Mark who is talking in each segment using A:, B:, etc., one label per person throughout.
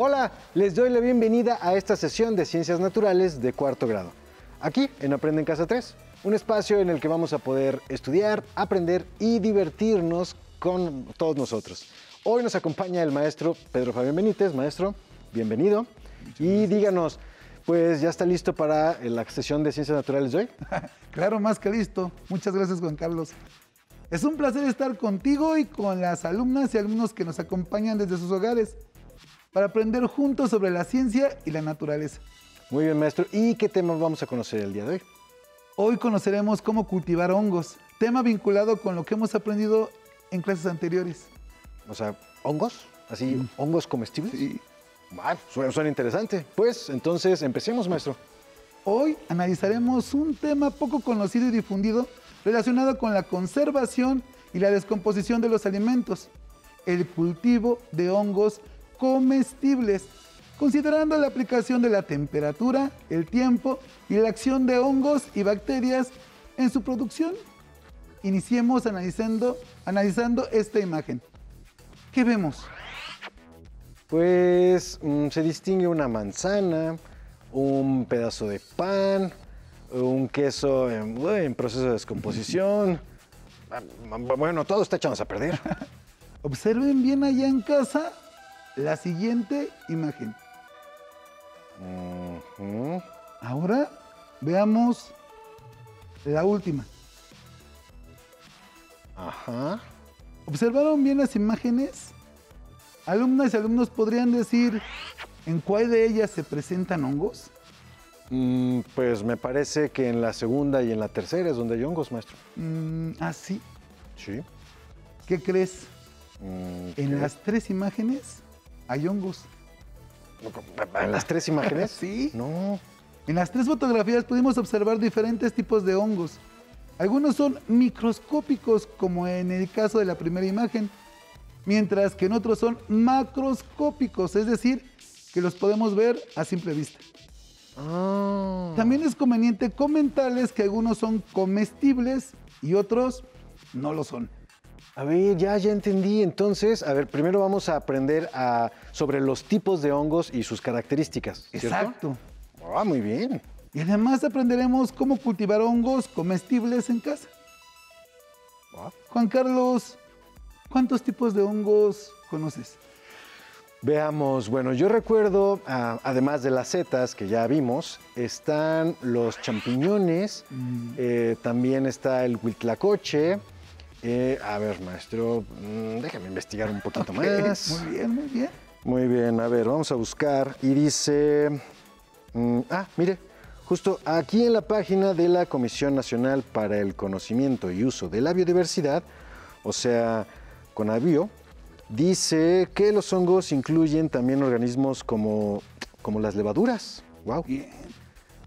A: Hola, les doy la bienvenida a esta sesión de Ciencias Naturales de cuarto grado. Aquí en Aprende en Casa 3, un espacio en el que vamos a poder estudiar, aprender y divertirnos con todos nosotros. Hoy nos acompaña el maestro Pedro Fabián Benítez. Maestro, bienvenido. Y díganos, pues ya está listo para la sesión de Ciencias Naturales de hoy.
B: Claro, más que listo. Muchas gracias, Juan Carlos. Es un placer estar contigo y con las alumnas y alumnos que nos acompañan desde sus hogares para aprender juntos sobre la ciencia y la naturaleza.
A: Muy bien, maestro. ¿Y qué tema vamos a conocer el día de hoy?
B: Hoy conoceremos cómo cultivar hongos, tema vinculado con lo que hemos aprendido en clases anteriores.
A: O sea, ¿hongos? ¿Así, hongos comestibles?
B: Sí.
A: Bueno, suena interesante. Pues, entonces, empecemos, maestro.
B: Hoy analizaremos un tema poco conocido y difundido relacionado con la conservación y la descomposición de los alimentos, el cultivo de hongos comestibles, considerando la aplicación de la temperatura, el tiempo y la acción de hongos y bacterias en su producción. Iniciemos analizando esta imagen. ¿Qué vemos?
A: Pues se distingue una manzana, un pedazo de pan, un queso en proceso de descomposición. Bueno, todo está echándose a perder.
B: Observen bien allá en casa la siguiente imagen. Ahora veamos la última.
A: Ajá.
B: ¿Observaron bien las imágenes? Alumnas y alumnos podrían decir en cuál de ellas se presentan hongos.
A: Pues me parece que en la segunda y en la tercera es donde hay hongos, maestro.
B: Sí.
A: Sí.
B: ¿Qué crees?
A: ¿Qué?
B: En las tres imágenes hay hongos.
A: ¿En las tres imágenes?
B: Sí.
A: No.
B: En las tres fotografías pudimos observar diferentes tipos de hongos. Algunos son microscópicos, como en el caso de la primera imagen, mientras que en otros son macroscópicos, es decir, que los podemos ver a simple vista. También es conveniente comentarles que algunos son comestibles y otros no lo son.
A: A ver, ya entendí. Entonces, a ver, primero vamos a aprender sobre los tipos de hongos y sus características, ¿cierto?
B: Exacto.
A: Muy bien.
B: Y además aprenderemos cómo cultivar hongos comestibles en casa. Juan Carlos, ¿cuántos tipos de hongos conoces?
A: Veamos, bueno, yo recuerdo, además de las setas que ya vimos, están los champiñones, también está el huitlacoche. A ver, maestro, déjame investigar un poquito más.
B: Muy bien, muy bien.
A: Muy bien, a ver, vamos a buscar. Y dice, mire, justo aquí en la página de la Comisión Nacional para el Conocimiento y Uso de la Biodiversidad, o sea, CONABIO, dice que los hongos incluyen también organismos como las levaduras. ¡Wow!
B: Bien.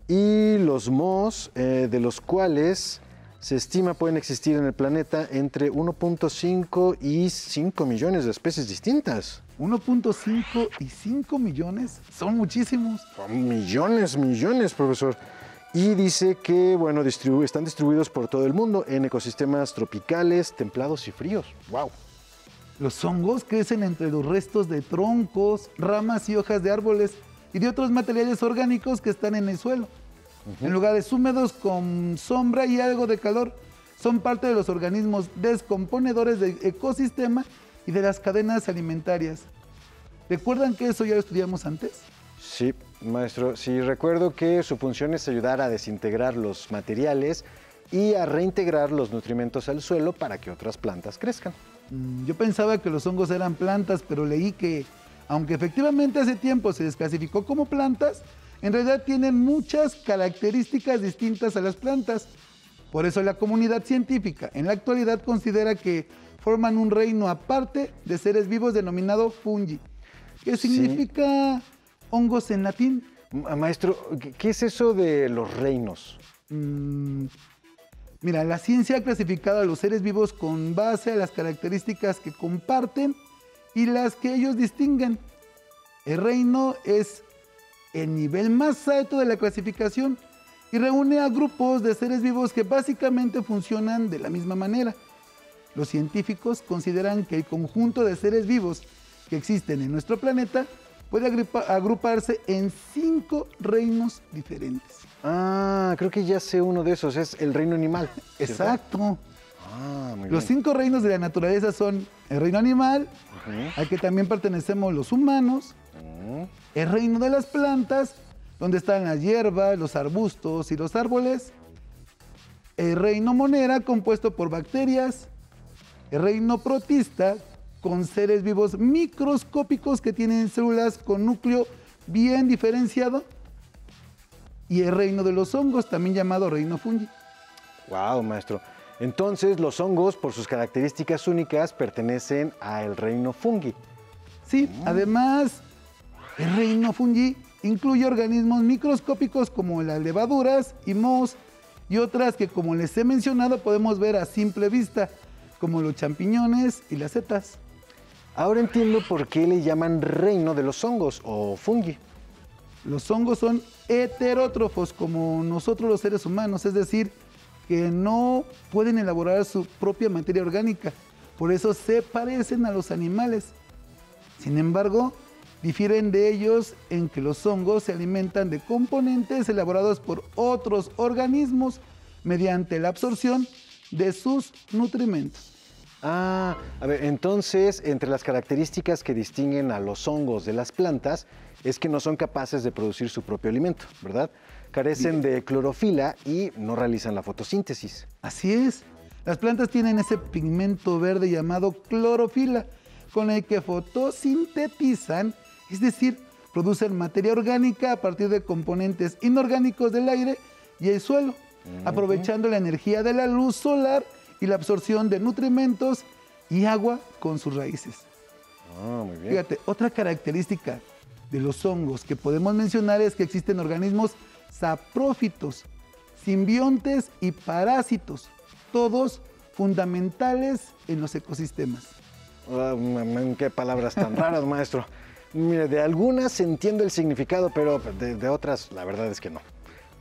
A: Y los mohos, de los cuales se estima pueden existir en el planeta entre 1.5 y 5 millones de especies distintas.
B: 1.5 y 5 millones son muchísimos.
A: Son millones, profesor. Y dice que, bueno, están distribuidos por todo el mundo en ecosistemas tropicales, templados y fríos. ¡Wow!
B: Los hongos crecen entre los restos de troncos, ramas y hojas de árboles y de otros materiales orgánicos que están en el suelo. En lugares húmedos con sombra y algo de calor, son parte de los organismos descomponedores del ecosistema y de las cadenas alimentarias. ¿Recuerdan que eso ya lo estudiamos antes?
A: Sí, maestro. Sí, recuerdo que su función es ayudar a desintegrar los materiales y a reintegrar los nutrimentos al suelo para que otras plantas crezcan.
B: Yo pensaba que los hongos eran plantas, pero leí que, aunque efectivamente hace tiempo se desclasificó como plantas, en realidad tienen muchas características distintas a las plantas. Por eso la comunidad científica en la actualidad considera que forman un reino aparte de seres vivos denominado fungi. ¿Qué significa hongos en latín?
A: Maestro, ¿qué es eso de los reinos?
B: Mira, la ciencia ha clasificado a los seres vivos con base a las características que comparten y las que ellos distinguen. El reino es el nivel más alto de la clasificación y reúne a grupos de seres vivos que básicamente funcionan de la misma manera. Los científicos consideran que el conjunto de seres vivos que existen en nuestro planeta puede agruparse en 5 reinos diferentes.
A: Ah, creo que ya sé uno de esos, es el reino animal. ¿cierto?
B: Exacto.
A: Ah, muy
B: Los
A: bien.
B: 5 reinos de la naturaleza son el reino animal,
A: Ujú.
B: al que también pertenecemos los humanos,
A: Ujú.
B: el reino de las plantas, donde están las hierbas, los arbustos y los árboles, el reino monera, compuesto por bacterias, el reino protista, con seres vivos microscópicos que tienen células con núcleo bien diferenciado, y el reino de los hongos, también llamado reino fungi.
A: Wow, maestro. Entonces, los hongos, por sus características únicas, pertenecen al reino fungi.
B: Sí, además, el reino fungi incluye organismos microscópicos como las levaduras y mohos y otras que, como les he mencionado, podemos ver a simple vista, como los champiñones y las setas.
A: Ahora entiendo por qué le llaman reino de los hongos o fungi.
B: Los hongos son heterótrofos como nosotros los seres humanos, es decir, que no pueden elaborar su propia materia orgánica. Por eso se parecen a los animales. Sin embargo, difieren de ellos en que los hongos se alimentan de componentes elaborados por otros organismos mediante la absorción de sus nutrimentos.
A: Ah, a ver, entonces, entre las características que distinguen a los hongos de las plantas es que no son capaces de producir su propio alimento, ¿verdad? Carecen de clorofila y no realizan la fotosíntesis.
B: Así es, las plantas tienen ese pigmento verde llamado clorofila, con el que fotosintetizan, es decir, producen materia orgánica a partir de componentes inorgánicos del aire y el suelo, aprovechando la energía de la luz solar y la absorción de nutrimentos y agua con sus raíces.
A: Ah, muy bien.
B: Fíjate, otra característica de los hongos que podemos mencionar es que existen organismos saprófitos, simbiontes y parásitos, todos fundamentales en los ecosistemas.
A: Ah, qué palabras tan raras, maestro. Mire, de algunas entiendo el significado, pero de otras, la verdad es que no.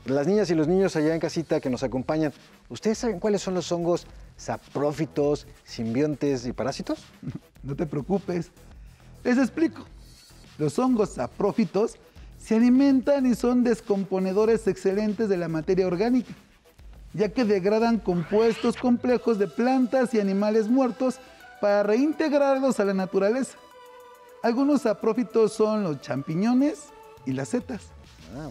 A: Las niñas y los niños allá en casita que nos acompañan, ¿ustedes saben cuáles son los hongos saprófitos, simbiontes y parásitos?
B: No te preocupes, les explico. Los hongos saprófitos se alimentan y son descomponedores excelentes de la materia orgánica, ya que degradan compuestos complejos de plantas y animales muertos para reintegrarlos a la naturaleza. Algunos saprófitos son los champiñones y las setas.
A: Ah,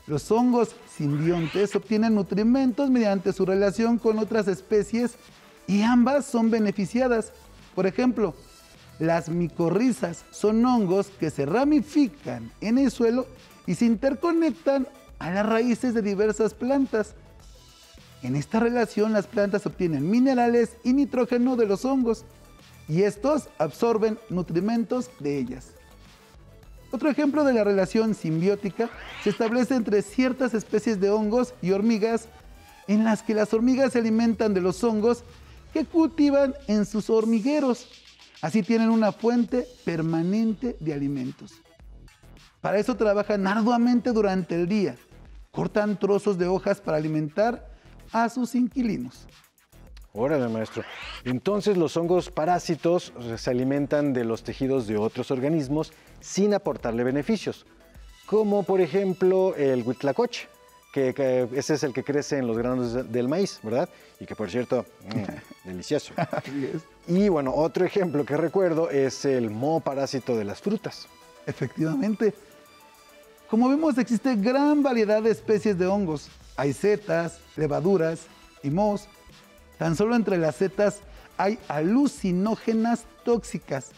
B: Los hongos simbiontes obtienen nutrimentos mediante su relación con otras especies y ambas son beneficiadas. Por ejemplo, las micorrizas son hongos que se ramifican en el suelo y se interconectan a las raíces de diversas plantas. En esta relación, las plantas obtienen minerales y nitrógeno de los hongos y estos absorben nutrimentos de ellas. Otro ejemplo de la relación simbiótica se establece entre ciertas especies de hongos y hormigas, en las que las hormigas se alimentan de los hongos que cultivan en sus hormigueros. Así tienen una fuente permanente de alimentos. Para eso trabajan arduamente durante el día. Cortan trozos de hojas para alimentar a sus inquilinos.
A: órale, maestro. Entonces, los hongos parásitos se alimentan de los tejidos de otros organismos sin aportarle beneficios, como por ejemplo el huitlacoche, que ese es el que crece en los granos del maíz, ¿verdad? Y que por cierto, delicioso.
B: Así es.
A: Y bueno, otro ejemplo que recuerdo es el moho parásito de las frutas.
B: Efectivamente. Como vemos, existe gran variedad de especies de hongos. Hay setas, levaduras y mohos. Tan solo entre las setas hay alucinógenas tóxicas,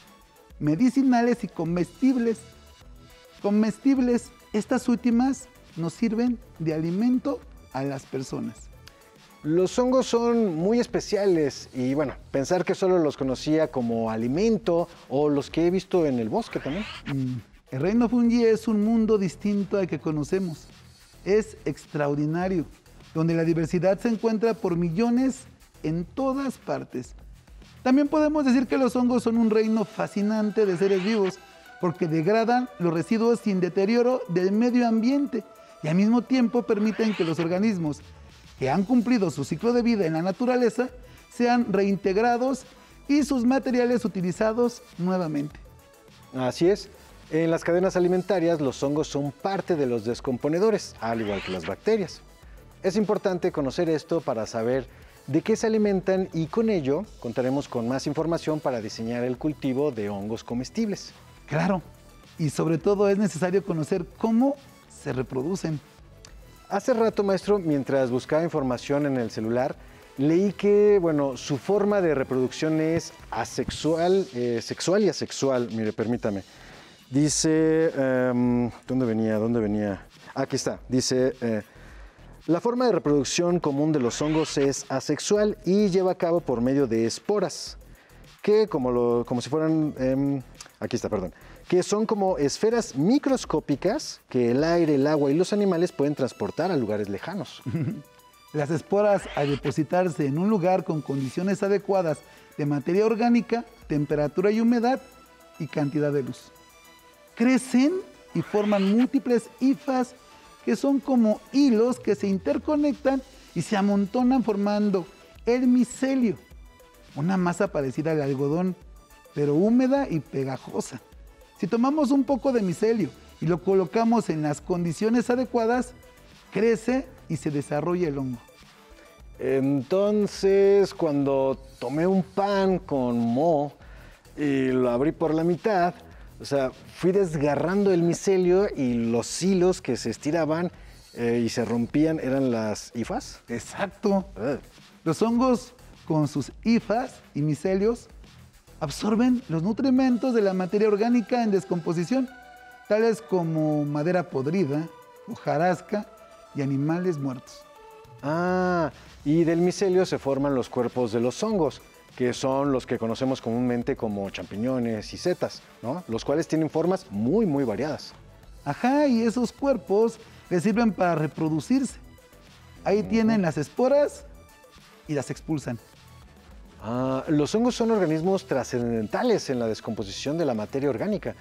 B: medicinales y comestibles. Estas últimas nos sirven de alimento a las personas.
A: Los hongos son muy especiales y bueno, pensar que solo los conocía como alimento o los que he visto en el bosque también.
B: El reino fungi es un mundo distinto al que conocemos. Es extraordinario, donde la diversidad se encuentra por millones en todas partes. También podemos decir que los hongos son un reino fascinante de seres vivos, porque degradan los residuos sin deterioro del medio ambiente y al mismo tiempo permiten que los organismos que han cumplido su ciclo de vida en la naturaleza sean reintegrados y sus materiales utilizados nuevamente.
A: Así es. En las cadenas alimentarias, los hongos son parte de los descomponedores, al igual que las bacterias. Es importante conocer esto para saber de qué se alimentan y con ello contaremos con más información para diseñar el cultivo de hongos comestibles.
B: Claro, y sobre todo es necesario conocer cómo se reproducen.
A: Hace rato, maestro, mientras buscaba información en el celular, leí que, su forma de reproducción es asexual, sexual y asexual. Mire, permítame. Dice, ¿dónde venía? Aquí está. Dice, la forma de reproducción común de los hongos es asexual y lleva a cabo por medio de esporas, que como si fueran, aquí está, perdón, que son como esferas microscópicas que el aire, el agua y los animales pueden transportar a lugares lejanos.
B: Las esporas, al depositarse en un lugar con condiciones adecuadas de materia orgánica, temperatura y humedad y cantidad de luz, crecen y forman múltiples hifas que son como hilos que se interconectan y se amontonan formando el micelio, una masa parecida al algodón, pero húmeda y pegajosa. Si tomamos un poco de micelio y lo colocamos en las condiciones adecuadas, crece y se desarrolla el hongo.
A: Entonces, cuando tomé un pan con moho y lo abrí por la mitad, fui desgarrando el micelio y los hilos que se estiraban y se rompían eran las hifas.
B: Exacto. Los hongos, con sus hifas y micelios, absorben los nutrimentos de la materia orgánica en descomposición, tales como madera podrida, hojarasca y animales muertos.
A: Y del micelio se forman los cuerpos de los hongos, que son los que conocemos comúnmente como champiñones y setas, ¿no? Los cuales tienen formas muy, muy variadas.
B: Ajá, y esos cuerpos les sirven para reproducirse. Ahí tienen las esporas y las expulsan.
A: Los hongos son organismos trascendentales en la descomposición de la materia orgánica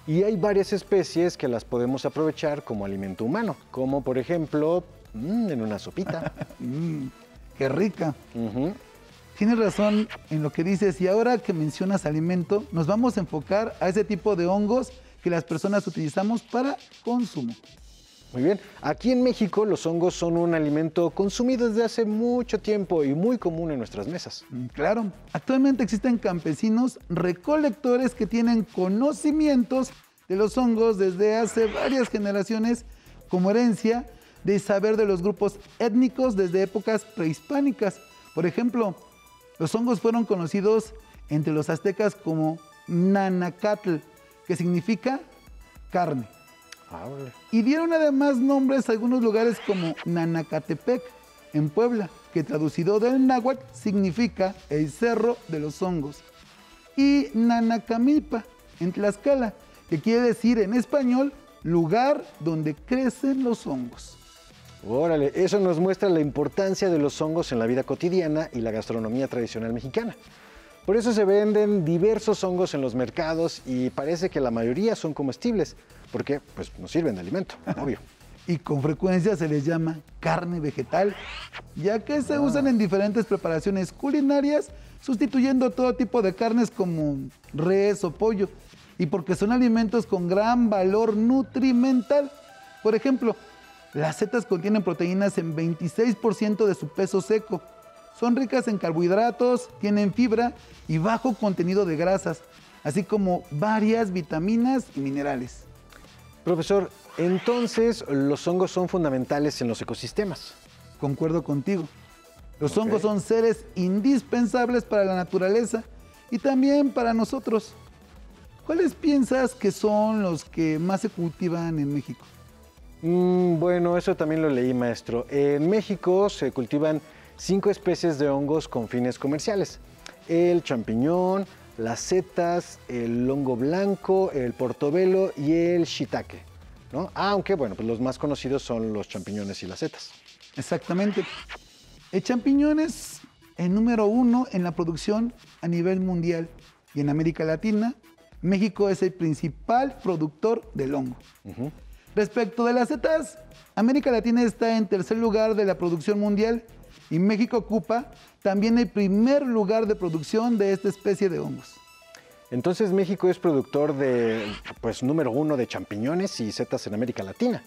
A: y hay varias especies que las podemos aprovechar como alimento humano, como por ejemplo en una sopita.
B: ¡Qué rica! Tienes razón en lo que dices, y ahora que mencionas alimento, nos vamos a enfocar a ese tipo de hongos que las personas utilizamos para consumo.
A: Muy bien. Aquí en México los hongos son un alimento consumido desde hace mucho tiempo y muy común en nuestras mesas.
B: Claro. Actualmente existen campesinos recolectores que tienen conocimientos de los hongos desde hace varias generaciones como herencia de saber de los grupos étnicos desde épocas prehispánicas. Por ejemplo, los hongos fueron conocidos entre los aztecas como nanacatl, que significa carne. Y dieron además nombres a algunos lugares como Nanacatepec, en Puebla, que traducido del náhuatl significa el cerro de los hongos. Y Nanacamilpa, en Tlaxcala, que quiere decir en español lugar donde crecen los hongos.
A: Órale, eso nos muestra la importancia de los hongos en la vida cotidiana y la gastronomía tradicional mexicana. Por eso se venden diversos hongos en los mercados y parece que la mayoría son comestibles, porque nos sirven de alimento, obvio.
B: Y con frecuencia se les llama carne vegetal, ya que se usan en diferentes preparaciones culinarias, sustituyendo todo tipo de carnes como res o pollo, y porque son alimentos con gran valor nutrimental. Por ejemplo, las setas contienen proteínas en 26% de su peso seco. Son ricas en carbohidratos, tienen fibra y bajo contenido de grasas, así como varias vitaminas y minerales.
A: Profesor, entonces los hongos son fundamentales en los ecosistemas.
B: Concuerdo contigo. Los hongos son seres indispensables para la naturaleza y también para nosotros. ¿Cuáles piensas que son los que más se cultivan en México?
A: Bueno, eso también lo leí, maestro. En México se cultivan 5 especies de hongos con fines comerciales. El champiñón, las setas, el hongo blanco, el portobelo y el shiitake, ¿no? Aunque, los más conocidos son los champiñones y las setas.
B: Exactamente. El champiñón es el número 1 en la producción a nivel mundial y en América Latina, México es el principal productor del hongo. Respecto de las setas, América Latina está en tercer lugar de la producción mundial y México ocupa también el primer lugar de producción de esta especie de hongos.
A: Entonces México es productor de, pues, número 1 de champiñones y setas en América Latina.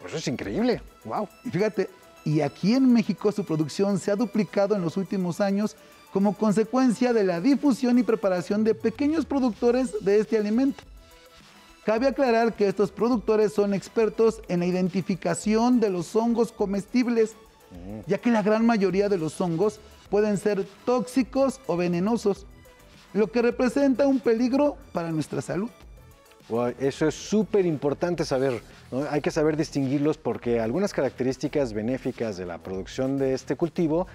A: Eso es increíble, wow.
B: Y fíjate, y aquí en México su producción se ha duplicado en los últimos años como consecuencia de la difusión y preparación de pequeños productores de este alimento. Cabe aclarar que estos productores son expertos en la identificación de los hongos comestibles, ya que la gran mayoría de los hongos pueden ser tóxicos o venenosos, lo que representa un peligro para nuestra salud.
A: Wow, eso es súper importante saber, ¿no? Hay que saber distinguirlos porque algunas características benéficas de la producción de este cultivo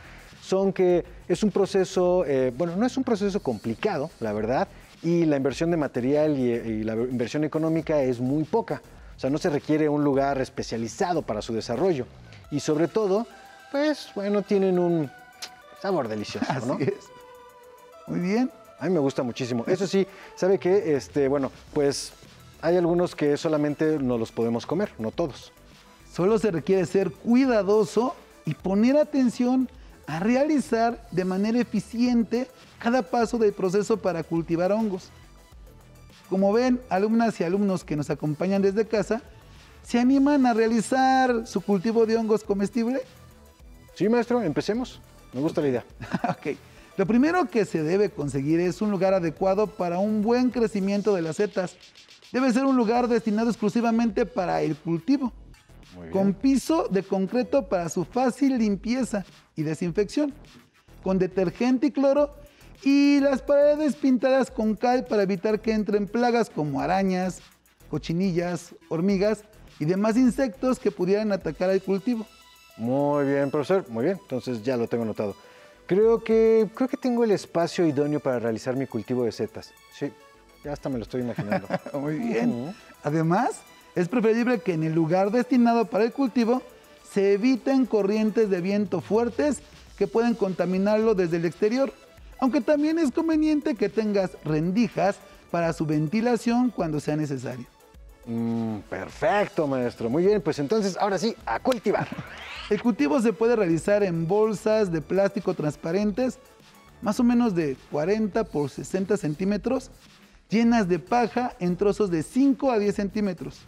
A: son que es un proceso, bueno, no es un proceso complicado, la verdad, y la inversión de material y la inversión económica es muy poca. O sea, no se requiere un lugar especializado para su desarrollo. Y sobre todo, pues, bueno, tienen un sabor delicioso, ¿no?
B: Así es. Muy bien.
A: A mí me gusta muchísimo. Eso sí, ¿sabe qué? Bueno, pues hay algunos que solamente no los podemos comer, no todos.
B: Solo se requiere ser cuidadoso y poner atención a realizar de manera eficiente cada paso del proceso para cultivar hongos. Como ven, alumnas y alumnos que nos acompañan desde casa, ¿se animan a realizar su cultivo de hongos comestibles?
A: Sí, maestro, empecemos. Me gusta la idea.
B: Ok. Lo primero que se debe conseguir es un lugar adecuado para un buen crecimiento de las setas. Debe ser un lugar destinado exclusivamente para el cultivo, con piso de concreto para su fácil limpieza y desinfección, con detergente y cloro, y las paredes pintadas con cal para evitar que entren plagas como arañas, cochinillas, hormigas y demás insectos que pudieran atacar al cultivo.
A: Muy bien, profesor. Muy bien. Entonces ya lo tengo anotado. Creo que tengo el espacio idóneo para realizar mi cultivo de setas. Sí, ya hasta me lo estoy imaginando.
B: Muy bien. Además, es preferible que en el lugar destinado para el cultivo se eviten corrientes de viento fuertes que pueden contaminarlo desde el exterior, aunque también es conveniente que tengas rendijas para su ventilación cuando sea necesario.
A: Perfecto, maestro. Muy bien, pues entonces ahora sí, a cultivar.
B: El cultivo se puede realizar en bolsas de plástico transparentes, más o menos de 40 por 60 centímetros, llenas de paja en trozos de 5 a 10 centímetros.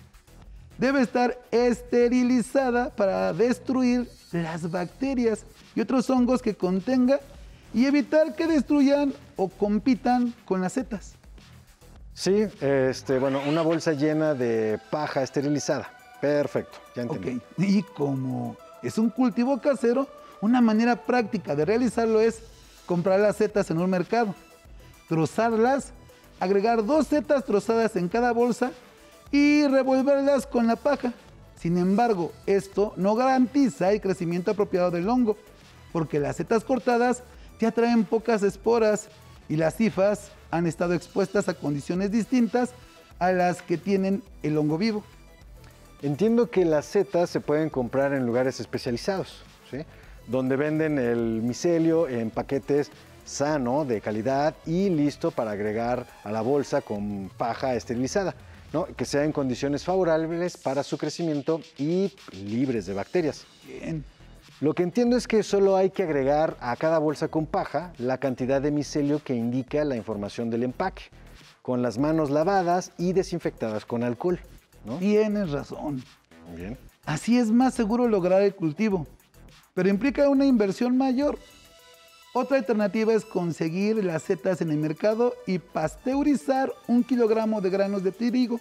B: Debe estar esterilizada para destruir las bacterias y otros hongos que contenga y evitar que destruyan o compitan con las setas.
A: Sí, bueno, una bolsa llena de paja esterilizada. Perfecto, ya entendí.
B: Ok, y como es un cultivo casero, una manera práctica de realizarlo es comprar las setas en un mercado, trozarlas, agregar 2 setas trozadas en cada bolsa y revolverlas con la paja. Sin embargo, esto no garantiza el crecimiento apropiado del hongo, porque las setas cortadas ya traen pocas esporas y las hifas han estado expuestas a condiciones distintas a las que tienen el hongo vivo.
A: Entiendo que las setas se pueden comprar en lugares especializados, ¿sí? Donde venden el micelio en paquetes sano, de calidad y listo para agregar a la bolsa con paja esterilizada, ¿no? Que sea en condiciones favorables para su crecimiento y libres de bacterias.
B: Bien.
A: Lo que entiendo es que solo hay que agregar a cada bolsa con paja la cantidad de micelio que indica la información del empaque, con las manos lavadas y desinfectadas con alcohol, ¿no?
B: Tienes razón.
A: Bien.
B: Así es más seguro lograr el cultivo, pero implica una inversión mayor. Otra alternativa es conseguir las setas en el mercado y pasteurizar 1 kilogramo de granos de trigo.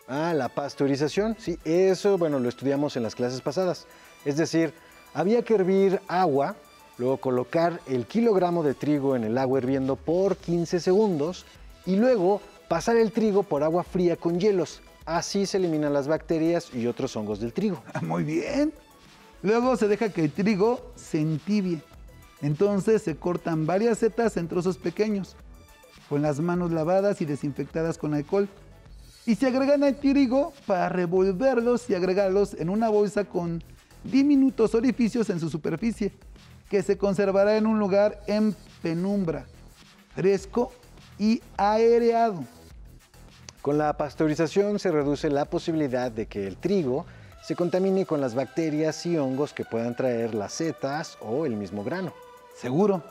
A: Ah, la pasteurización, sí, eso, bueno, lo estudiamos en las clases pasadas. Es decir, había que hervir agua, luego colocar el kilogramo de trigo en el agua hirviendo por 15 segundos y luego pasar el trigo por agua fría con hielos. Así se eliminan las bacterias y otros hongos del trigo.
B: Muy bien. Luego se deja que el trigo se entibie. Entonces se cortan varias setas en trozos pequeños, con las manos lavadas y desinfectadas con alcohol. Y se agregan al trigo para revolverlos y agregarlos en una bolsa con diminutos orificios en su superficie, que se conservará en un lugar en penumbra, fresco y aireado.
A: Con la pasteurización se reduce la posibilidad de que el trigo se contamine con las bacterias y hongos que puedan traer las setas o el mismo grano.
B: Seguro,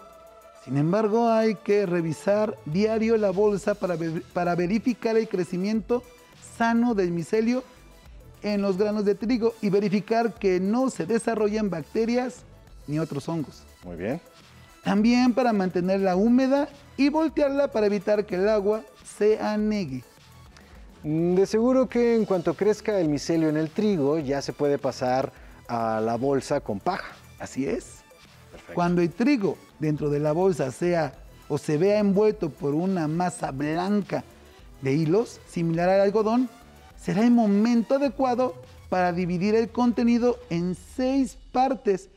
B: Sin embargo, hay que revisar diario la bolsa para verificar el crecimiento sano del micelio en los granos de trigo y verificar que no se desarrollen bacterias ni otros hongos.
A: Muy bien.
B: También para mantenerla húmeda y voltearla para evitar que el agua se anegue.
A: De seguro que en cuanto crezca el micelio en el trigo, ya se puede pasar a la bolsa con paja.
B: Así es.
A: Perfecto.
B: Cuando el trigo dentro de la bolsa sea o se vea envuelto por una masa blanca de hilos, similar al algodón, será el momento adecuado para dividir el contenido en 6 partes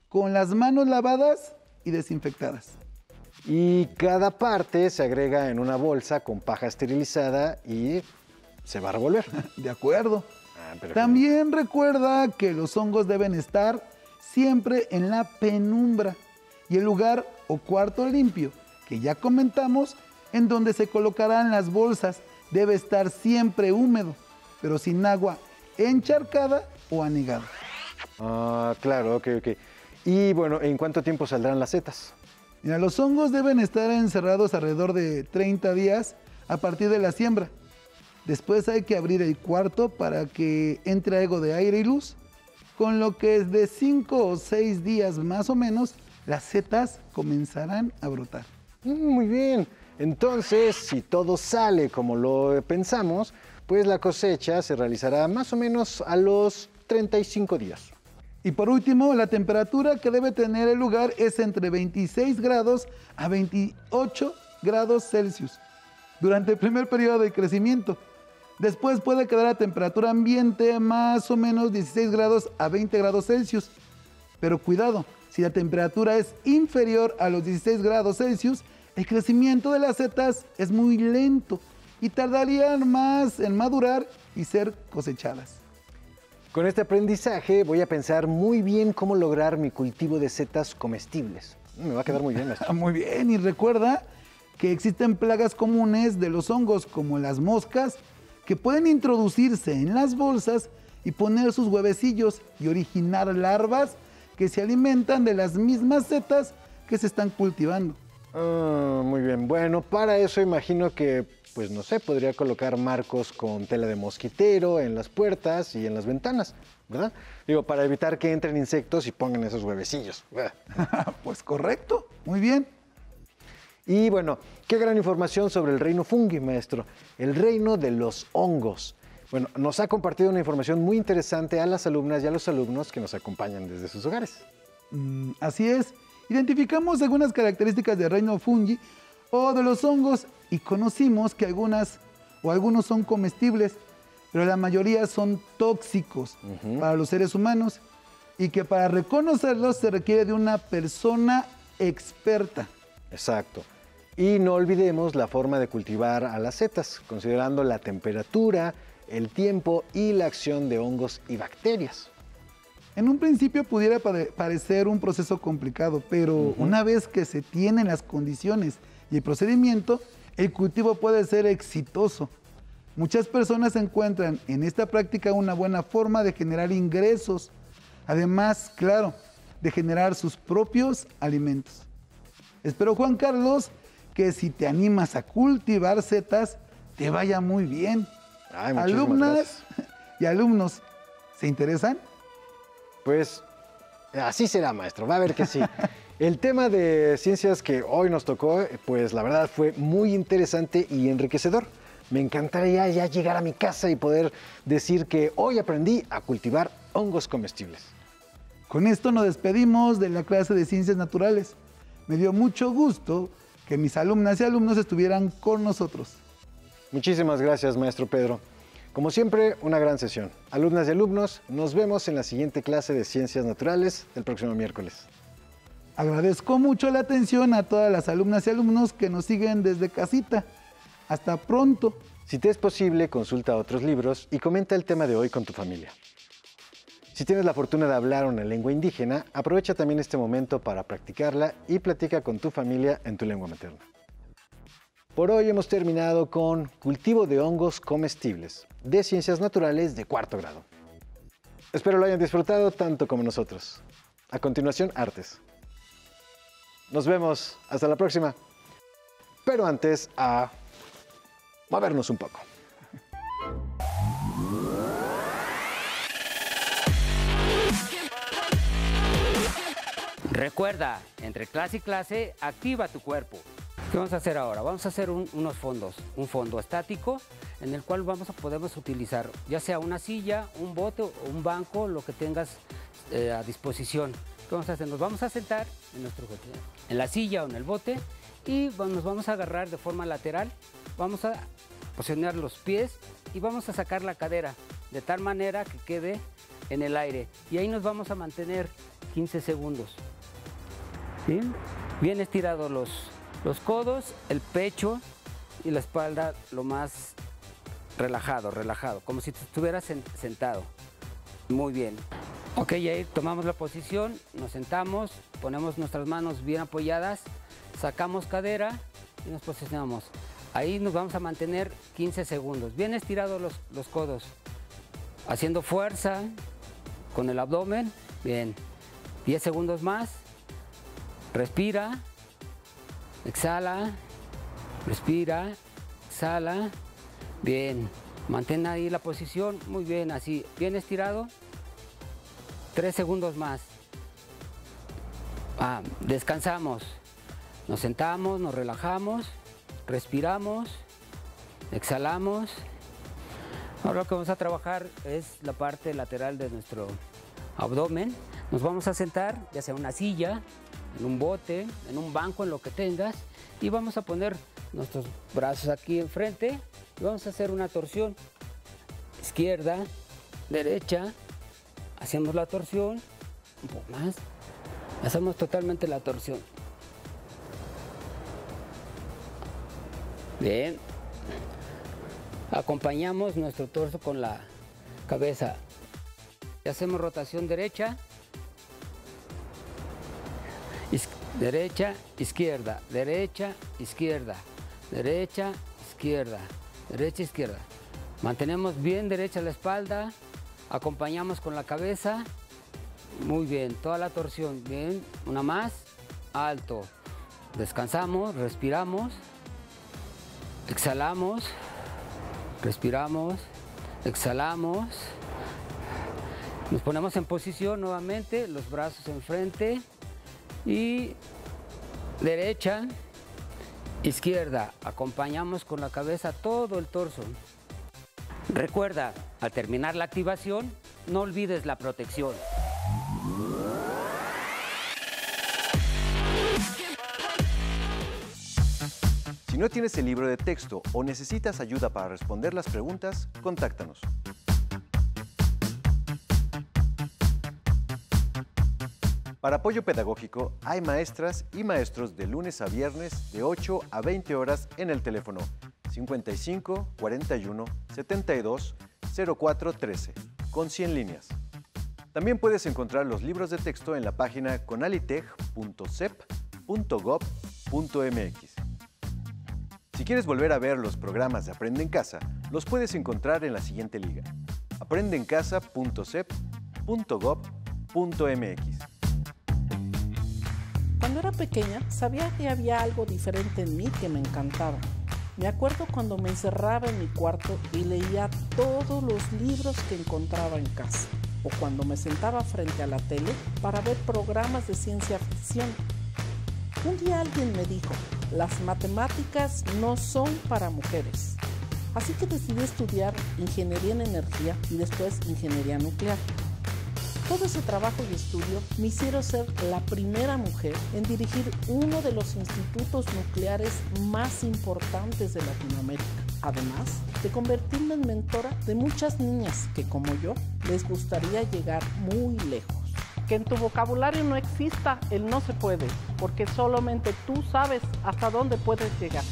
B: con las manos lavadas y desinfectadas.
A: Y cada parte se agrega en una bolsa con paja esterilizada y se va a revolver.
B: De acuerdo.
A: Perfecto.
B: También recuerda que los hongos deben estar siempre en la penumbra y el lugar o cuarto limpio, que ya comentamos, en donde se colocarán las bolsas, debe estar siempre húmedo, pero sin agua encharcada o anegada.
A: Claro, ok. Y bueno, ¿en cuánto tiempo saldrán las setas?
B: Mira, los hongos deben estar encerrados alrededor de 30 días a partir de la siembra. Después hay que abrir el cuarto para que entre algo de aire y luz, con lo que de 5 o 6 días más o menos, las setas comenzarán a brotar.
A: Muy bien. Entonces, si todo sale como lo pensamos, pues la cosecha se realizará más o menos a los 35 días.
B: Y por último, la temperatura que debe tener el lugar es entre 26 grados a 28 grados Celsius durante el primer periodo de crecimiento. Después puede quedar a temperatura ambiente más o menos 16 grados a 20 grados Celsius. Pero cuidado, si la temperatura es inferior a los 16 grados Celsius, el crecimiento de las setas es muy lento y tardarían más en madurar y ser cosechadas.
A: Con este aprendizaje voy a pensar muy bien cómo lograr mi cultivo de setas comestibles. Me va a quedar muy bien esto.
B: Muy bien, y recuerda que existen plagas comunes de los hongos como las moscas que pueden introducirse en las bolsas y poner sus huevecillos y originar larvas que se alimentan de las mismas setas que se están cultivando.
A: Muy bien. Bueno, para eso imagino que, pues no sé, podría colocar marcos con tela de mosquitero en las puertas y en las ventanas, ¿verdad? Digo, para evitar que entren insectos y pongan esos huevecillos.
B: Pues correcto, muy bien.
A: Y bueno, qué gran información sobre el reino fungi, maestro. El reino de los hongos. Bueno, nos ha compartido una información muy interesante a las alumnas y a los alumnos que nos acompañan desde sus hogares.
B: Así es. Identificamos algunas características del reino fungi o de los hongos y conocimos que algunos son comestibles, pero la mayoría son tóxicos para los seres humanos y que para reconocerlos se requiere de una persona experta.
A: Exacto. Y no olvidemos la forma de cultivar a las setas, considerando la temperatura, el tiempo y la acción de hongos y bacterias.
B: En un principio pudiera parecer un proceso complicado, pero una vez que se tienen las condiciones y el procedimiento, el cultivo puede ser exitoso. Muchas personas encuentran en esta práctica una buena forma de generar ingresos, además, claro, de generar sus propios alimentos. Espero, Juan Carlos, que si te animas a cultivar setas, te vaya muy bien.
A: Ay,
B: Alumnas y alumnos, ¿se interesan?
A: Pues así será, maestro, va a ver que sí. El tema de ciencias que hoy nos tocó, pues la verdad fue muy interesante y enriquecedor. Me encantaría ya llegar a mi casa y poder decir que hoy aprendí a cultivar hongos comestibles.
B: Con esto nos despedimos de la clase de Ciencias Naturales. Me dio mucho gusto que mis alumnas y alumnos estuvieran con nosotros.
A: Muchísimas gracias, maestro Pedro. Como siempre, una gran sesión. Alumnas y alumnos, nos vemos en la siguiente clase de Ciencias Naturales el próximo miércoles.
B: Agradezco mucho la atención a todas las alumnas y alumnos que nos siguen desde casita. Hasta pronto.
A: Si te es posible, consulta otros libros y comenta el tema de hoy con tu familia. Si tienes la fortuna de hablar una lengua indígena, aprovecha también este momento para practicarla y platica con tu familia en tu lengua materna. Por hoy hemos terminado con Cultivo de hongos comestibles, de Ciencias Naturales de cuarto grado. Espero lo hayan disfrutado tanto como nosotros. A continuación, Artes. Nos vemos. Hasta la próxima. Pero antes, a movernos un poco.
C: Recuerda, entre clase y clase, activa tu cuerpo. ¿Qué vamos a hacer ahora? Vamos a hacer unos fondos. Un fondo estático en el cual podemos utilizar ya sea una silla, un bote o un banco, lo que tengas a disposición. ¿Qué vamos a hacer? Nos vamos a sentar en la silla o en el bote y nos vamos a agarrar de forma lateral. Vamos a posicionar los pies y vamos a sacar la cadera de tal manera que quede en el aire. Y ahí nos vamos a mantener 15 segundos. ¿Sí? Bien estirados los codos, el pecho y la espalda lo más relajado, como si estuvieras sentado. Muy bien. Ok, ahí tomamos la posición, nos sentamos, ponemos nuestras manos bien apoyadas, sacamos cadera y nos posicionamos. Ahí nos vamos a mantener 15 segundos. Bien estirados los codos, haciendo fuerza con el abdomen. Bien, 10 segundos más. Respira, exhala, respira, exhala. Bien, mantén ahí la posición, muy bien, así, bien estirado. 3 segundos más. Descansamos, nos sentamos, nos relajamos, respiramos, exhalamos. Ahora lo que vamos a trabajar es la parte lateral de nuestro abdomen. Nos vamos a sentar, ya sea en una silla, en un bote, en un banco, en lo que tengas, y vamos a poner nuestros brazos aquí enfrente y vamos a hacer una torsión. Izquierda, derecha, hacemos la torsión, un poco más, hacemos totalmente la torsión. Bien, acompañamos nuestro torso con la cabeza. Hacemos rotación derecha, derecha, izquierda, derecha, izquierda, derecha, izquierda, derecha, izquierda. Mantenemos bien derecha la espalda, acompañamos con la cabeza. Muy bien, toda la torsión. Bien, una más, alto. Descansamos, respiramos, exhalamos, respiramos, exhalamos. Nos ponemos en posición nuevamente, los brazos enfrente. Y derecha, izquierda, acompañamos con la cabeza todo el torso. Recuerda, al terminar la activación, no olvides la protección.
A: Si no tienes el libro de texto o necesitas ayuda para responder las preguntas, contáctanos. Para apoyo pedagógico, hay maestras y maestros de lunes a viernes de 8 a 20 horas en el teléfono 55 41 72 04 13, con 100 líneas. También puedes encontrar los libros de texto en la página conalitech.sep.gov.mx. Si quieres volver a ver los programas de Aprende en Casa, los puedes encontrar en la siguiente liga: aprendeencasa.sep.gov.mx.
D: Cuando era pequeña, sabía que había algo diferente en mí que me encantaba. Me acuerdo cuando me encerraba en mi cuarto y leía todos los libros que encontraba en casa, o cuando me sentaba frente a la tele para ver programas de ciencia ficción. Un día alguien me dijo: las matemáticas no son para mujeres. Así que decidí estudiar ingeniería en energía y después ingeniería nuclear. Todo ese trabajo y estudio me hicieron ser la primera mujer en dirigir uno de los institutos nucleares más importantes de Latinoamérica. Además de convertirme en mentora de muchas niñas que, como yo, les gustaría llegar muy lejos. Que en tu vocabulario no exista el no se puede, porque solamente tú sabes hasta dónde puedes llegar.